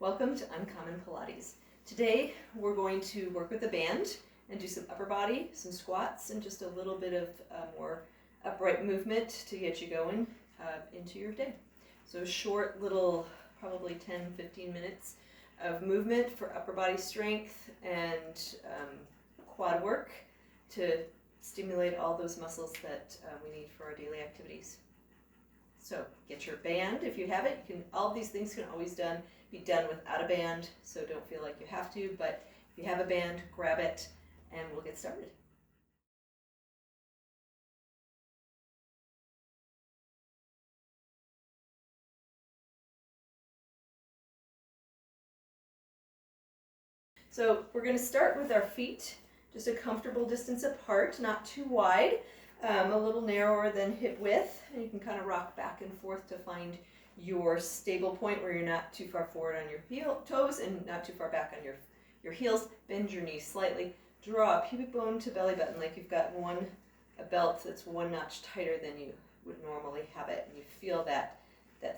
Welcome to Uncommon Pilates. Today we're going to work with a band and do some upper body, some squats, and just a little bit of more upright movement to get you going into your day. So a short little, probably 10-15 minutes of movement for upper body strength and quad work to stimulate all those muscles that we need for our daily activities. So get your band if you have it. All of these things can always be done without a band, so don't feel like you have to, but if you have a band, grab it and we'll get started. So we're going to start with our feet just a comfortable distance apart, not too wide, a little narrower than hip width, and you can kind of rock back and forth to find your stable point where you're not too far forward on your toes and not too far back on your heels. Bend your knees slightly. Draw pubic bone to belly button like you've got a belt that's one notch tighter than you would normally have it, and you feel that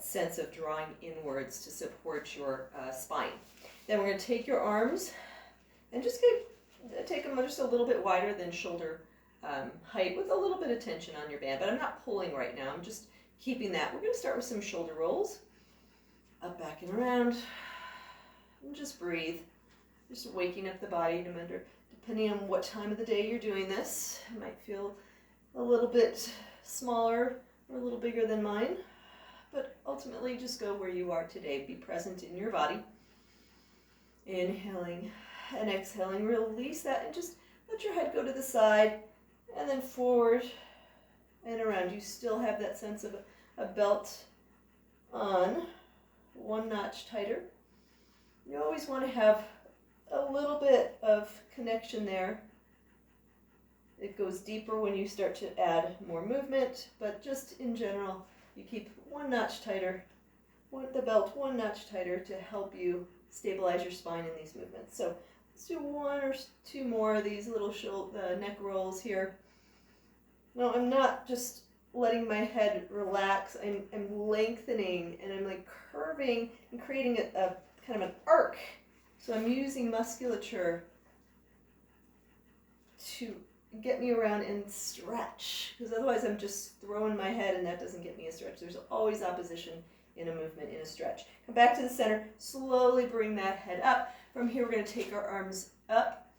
sense of drawing inwards to support your spine. Then we're going to take your arms and just take them just a little bit wider than shoulder height with a little bit of tension on your band, but I'm not pulling right now. I'm just keeping that. We're going to start with some shoulder rolls. Up, back, and around. And just breathe. Just waking up the body, depending on what time of the day you're doing this. It might feel a little bit smaller or a little bigger than mine, but ultimately just go where you are today. Be present in your body. Inhaling and exhaling. Release that and just let your head go to the side and then forward and around. You still have that sense of a belt on, one notch tighter. You always want to have a little bit of connection there. It goes deeper when you start to add more movement, but just in general, you keep one notch tighter, the belt one notch tighter to help you stabilize your spine in these movements. So let's do one or two more of these little neck rolls here. No, I'm not just letting my head relax. I'm lengthening and I'm like curving and creating a kind of an arc. So I'm using musculature to get me around and stretch, because otherwise I'm just throwing my head and that doesn't get me a stretch. There's always opposition in a movement, in a stretch. Come back to the center, slowly bring that head up. From here we're going to take our arms up.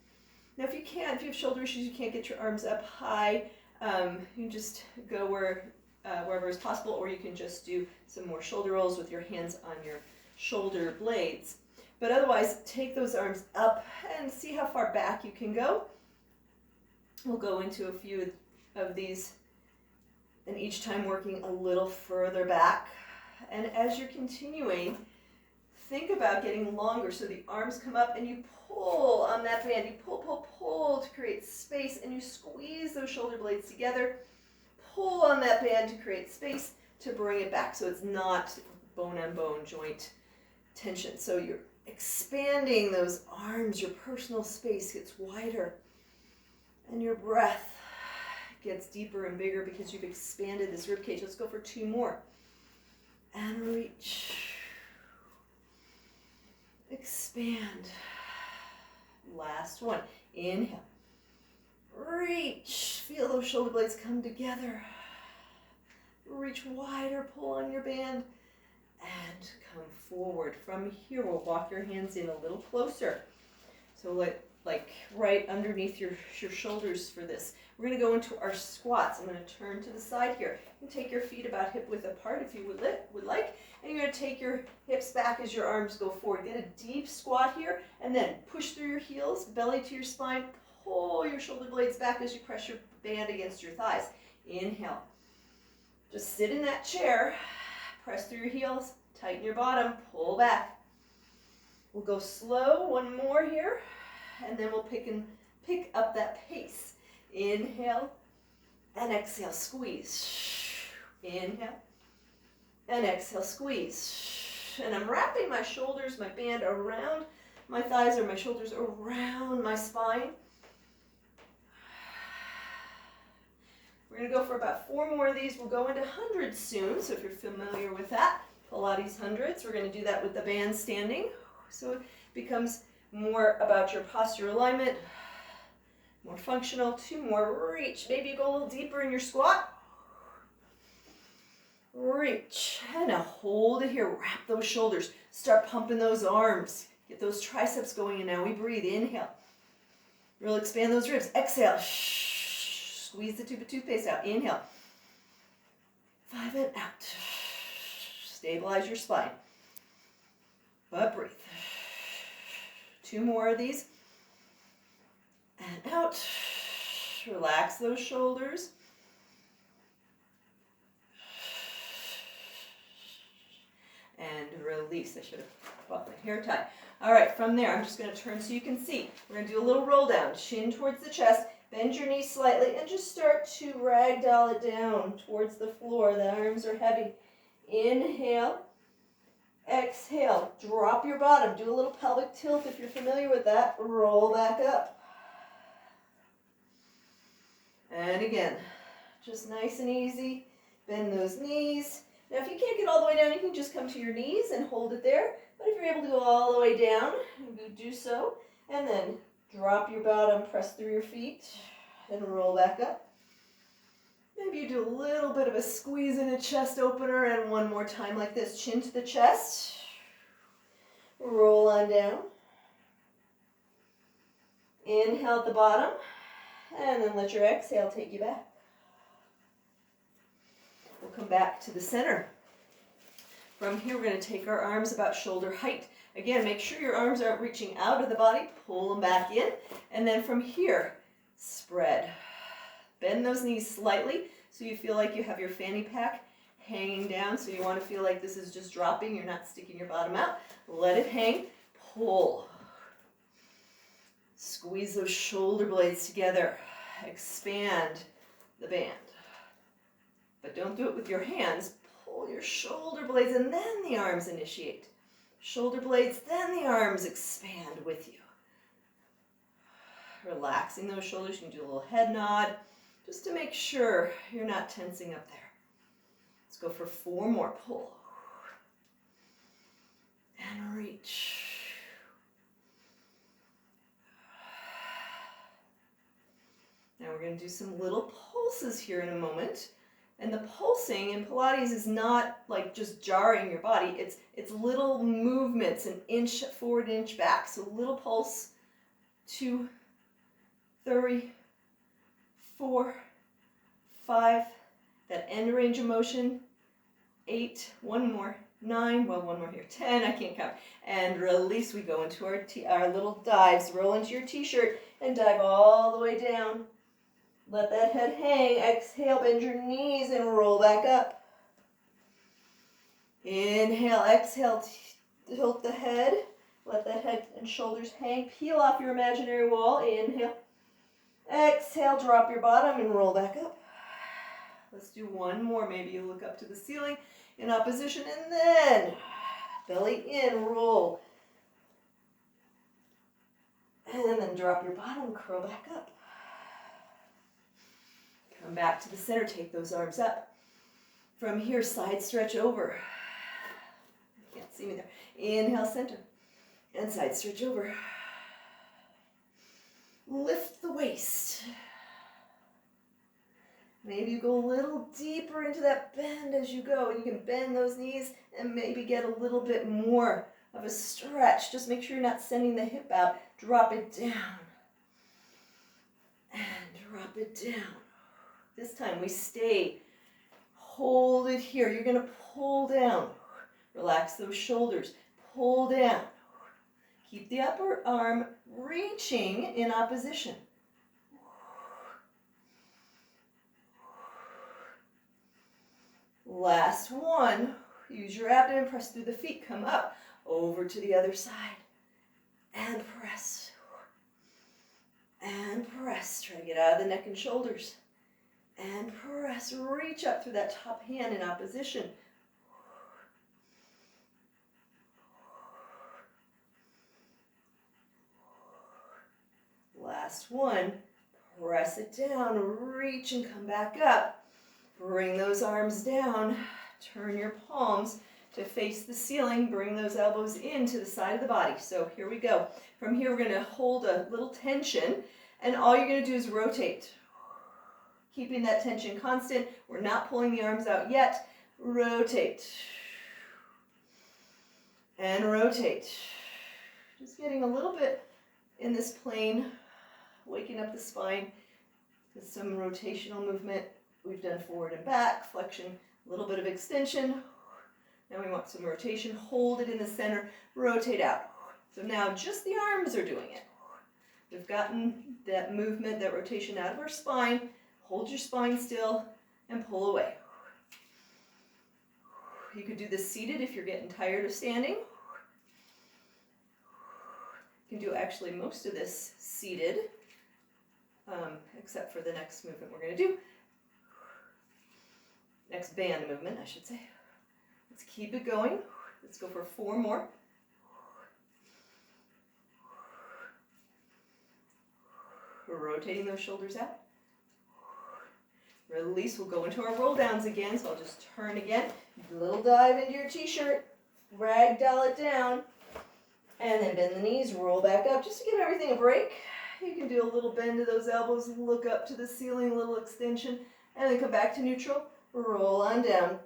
Now if you have shoulder issues, you can't get your arms up high, you can just go wherever is possible, or you can just do some more shoulder rolls with your hands on your shoulder blades. But otherwise, take those arms up and see how far back you can go. We'll go into a few of these, and each time working a little further back. And as you're continuing, think about getting longer. So the arms come up and you pull on that band. You pull to create space, and you squeeze those shoulder blades together. Pull on that band to create space to bring it back so it's not bone-on-bone joint tension. So you're expanding those arms. Your personal space gets wider, and your breath gets deeper and bigger because you've expanded this rib cage. Let's go for two more. And reach. Expand. Last one. Inhale. Reach. Feel those shoulder blades come together. Reach wider. Pull on your band. And come forward. From here, we'll walk your hands in a little closer. So like right underneath your shoulders for this. We're going to go into our squats. I'm going to turn to the side here. You can take your feet about hip width apart if you would like. And you're going to take your hips back as your arms go forward. Get a deep squat here, and then push through your heels, belly to your spine. Pull your shoulder blades back as you press your band against your thighs. Inhale. Just sit in that chair. Press through your heels. Tighten your bottom. Pull back. We'll go slow. One more here. And then we'll pick up that pace. Inhale and exhale, squeeze. Inhale and exhale, squeeze. And I'm wrapping my shoulders, my band around my thighs, or my shoulders around my spine. We're going to go for about 4 more of these. We'll go into hundreds soon, so if you're familiar with that, Pilates hundreds. We're going to do that with the band standing. So it becomes more about your posture alignment, more functional. 2 more, reach. Maybe you go a little deeper in your squat. Reach, and now hold it here. Wrap those shoulders. Start pumping those arms. Get those triceps going, and now we breathe. Inhale. Really expand those ribs. Exhale. Squeeze the tube of toothpaste out. Inhale. 5 and out. Stabilize your spine. But breathe. 2 more of these. And out. Relax those shoulders. And release. I should have bought my hair tie. All right, from there, I'm just going to turn so you can see. We're going to do a little roll down. Chin towards the chest. Bend your knees slightly and just start to ragdoll it down towards the floor. The arms are heavy. Inhale. Exhale. Drop your bottom. Do a little pelvic tilt if you're familiar with that. Roll back up. And again, just nice and easy. Bend those knees. Now, if you can't get all the way down, you can just come to your knees and hold it there. But if you're able to go all the way down, you do so. And then drop your bottom, press through your feet, and roll back up. Maybe you do a little bit of a squeeze in a chest opener, and one more time like this. Chin to the chest. Roll on down. Inhale at the bottom, and then let your exhale take you back. We'll come back to the center. From here, we're going to take our arms about shoulder height. Again, make sure your arms aren't reaching out of the body. Pull them back in. And then from here, spread. Bend those knees slightly so you feel like you have your fanny pack hanging down. So you want to feel like this is just dropping. You're not sticking your bottom out. Let it hang. Pull. Squeeze those shoulder blades together. Expand the band. But don't do it with your hands. Pull your shoulder blades and then the arms initiate. Shoulder blades, then the arms expand with you. Relaxing those shoulders. You can do a little head nod just to make sure you're not tensing up there. Let's go for 4 more. Pull. And reach. Now we're going to do some little pulses here in a moment. And the pulsing in Pilates is not like just jarring your body. It's little movements, an inch forward, inch back. So little pulse, 2, 3, 4, 5. That end range of motion, 8. 1 more. 9. Well, 1 more here. 10. I can't count. And release. We go into our little dives. Roll into your t-shirt and dive all the way down. Let that head hang. Exhale, bend your knees and roll back up. Inhale, exhale, tilt the head. Let that head and shoulders hang. Peel off your imaginary wall. Inhale. Exhale, drop your bottom and roll back up. Let's do 1 more. Maybe you look up to the ceiling in opposition and then belly in, roll. And then drop your bottom, curl back up. Come back to the center, take those arms up. From here, side stretch over. You can't see me there. Inhale, center. And side stretch over. Lift the waist. Maybe you go a little deeper into that bend as you go. And you can bend those knees and maybe get a little bit more of a stretch. Just make sure you're not sending the hip out. Drop it down. And drop it down. This time we stay. Hold it here. You're going to pull down. Relax those shoulders. Pull down. Keep the upper arm reaching in opposition. Last one. Use your abdomen. Press through the feet. Come up. Over to the other side. And press. And press. Try to get out of the neck and shoulders. And press, reach up through that top hand in opposition. Last one, press it down, reach and come back up. Bring those arms down, turn your palms to face the ceiling. Bring those elbows into the side of the body. So here we go. From here, we're going to hold a little tension, and all you're going to do is rotate. Keeping that tension constant. We're not pulling the arms out yet. Rotate. And rotate. Just getting a little bit in this plane, waking up the spine with some rotational movement. We've done forward and back, flexion, a little bit of extension. Now we want some rotation. Hold it in the center, rotate out. So now just the arms are doing it. We've gotten that movement, that rotation out of our spine. Hold your spine still and pull away. You could do this seated if you're getting tired of standing. You can do actually most of this seated, except for the next movement we're going to do. Next band movement, I should say. Let's keep it going. Let's go for 4 more. We're rotating those shoulders out. Release. We'll go into our roll downs again, so I'll just turn again. Little dive into your t-shirt. Ragdoll it down. And then bend the knees, roll back up, just to give everything a break. You can do a little bend of those elbows, look up to the ceiling, a little extension, and then come back to neutral, roll on down.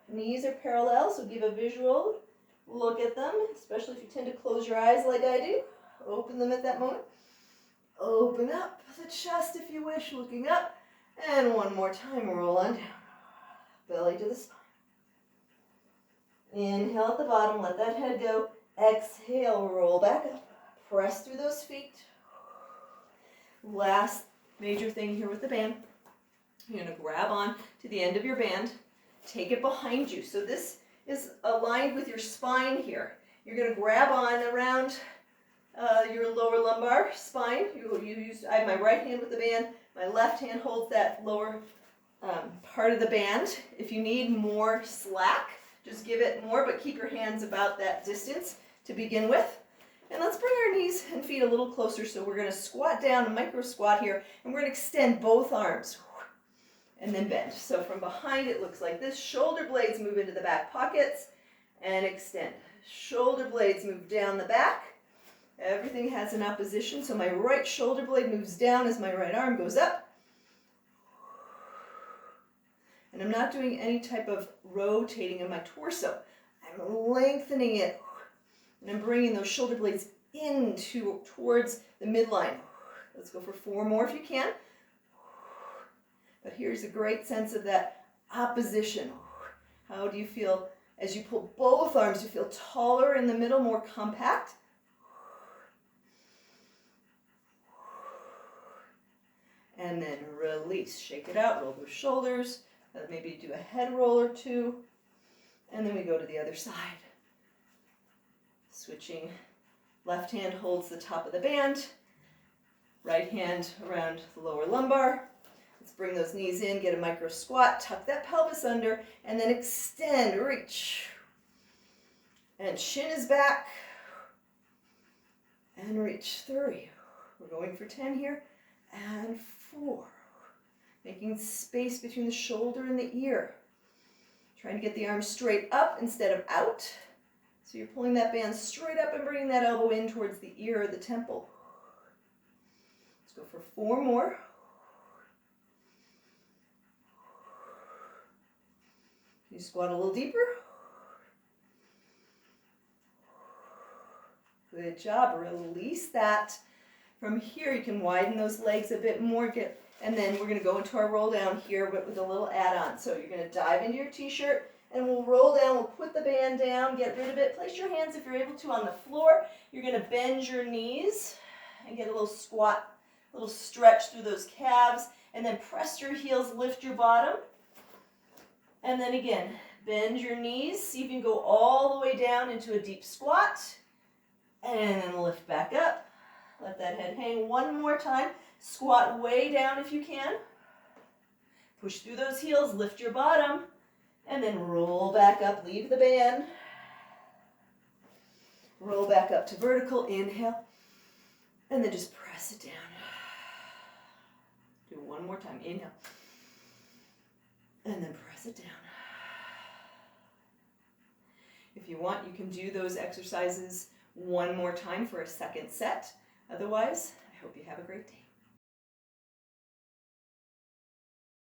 Knees are parallel, so give a visual look at them, especially if you tend to close your eyes like I do. Open them at that moment. Open up the chest if you wish, looking up. And one more time, roll on down. Belly to the spine. Inhale at the bottom, let that head go. Exhale, roll back up. Press through those feet. Last major thing here with the band. You're going to grab on to the end of your band. Take it behind you. So this is aligned with your spine here. You're going to grab on around your lower lumbar spine. I have my right hand with the band. My left hand holds that lower part of the band. If you need more slack, just give it more, but keep your hands about that distance to begin with. And let's bring our knees and feet a little closer. So we're going to squat down, a micro squat here, and we're going to extend both arms and then bend. So from behind it looks like this. Shoulder blades move into the back pockets and extend. Shoulder blades move down the back. Everything has an opposition. So my right shoulder blade moves down as my right arm goes up. And I'm not doing any type of rotating in my torso. I'm lengthening it. And I'm bringing those shoulder blades towards the midline. Let's go for 4 more if you can. But here's a great sense of that opposition. How do you feel as you pull both arms? You feel taller in the middle, more compact. And then release. Shake it out. Roll those shoulders. Maybe do a head roll or 2. And then we go to the other side. Switching. Left hand holds the top of the band. Right hand around the lower lumbar. Let's bring those knees in, get a micro squat, tuck that pelvis under, and then extend, reach. And shin is back. And reach. 3. We're going for 10 here. And 4. Making space between the shoulder and the ear. Trying to get the arm straight up instead of out. So you're pulling that band straight up and bringing that elbow in towards the ear or the temple. Let's go for 4 more. You squat a little deeper. Good job. Release that. From here, you can widen those legs a bit more. And then we're going to go into our roll down here, but with a little add-on. So you're going to dive into your t-shirt, and we'll roll down. We'll put the band down, get rid of it. Place your hands, if you're able to, on the floor. You're going to bend your knees and get a little squat, a little stretch through those calves. And then press your heels, lift your bottom. And then again, bend your knees. See if you can go all the way down into a deep squat. And then lift back up. Let that head hang one more time. Squat way down if you can. Push through those heels, lift your bottom, and then roll back up, leave the band. Roll back up to vertical, inhale, and then just press it down. Do one more time, inhale, and then press it down. If you want, you can do those exercises one more time for a second set. Otherwise, I hope you have a great day.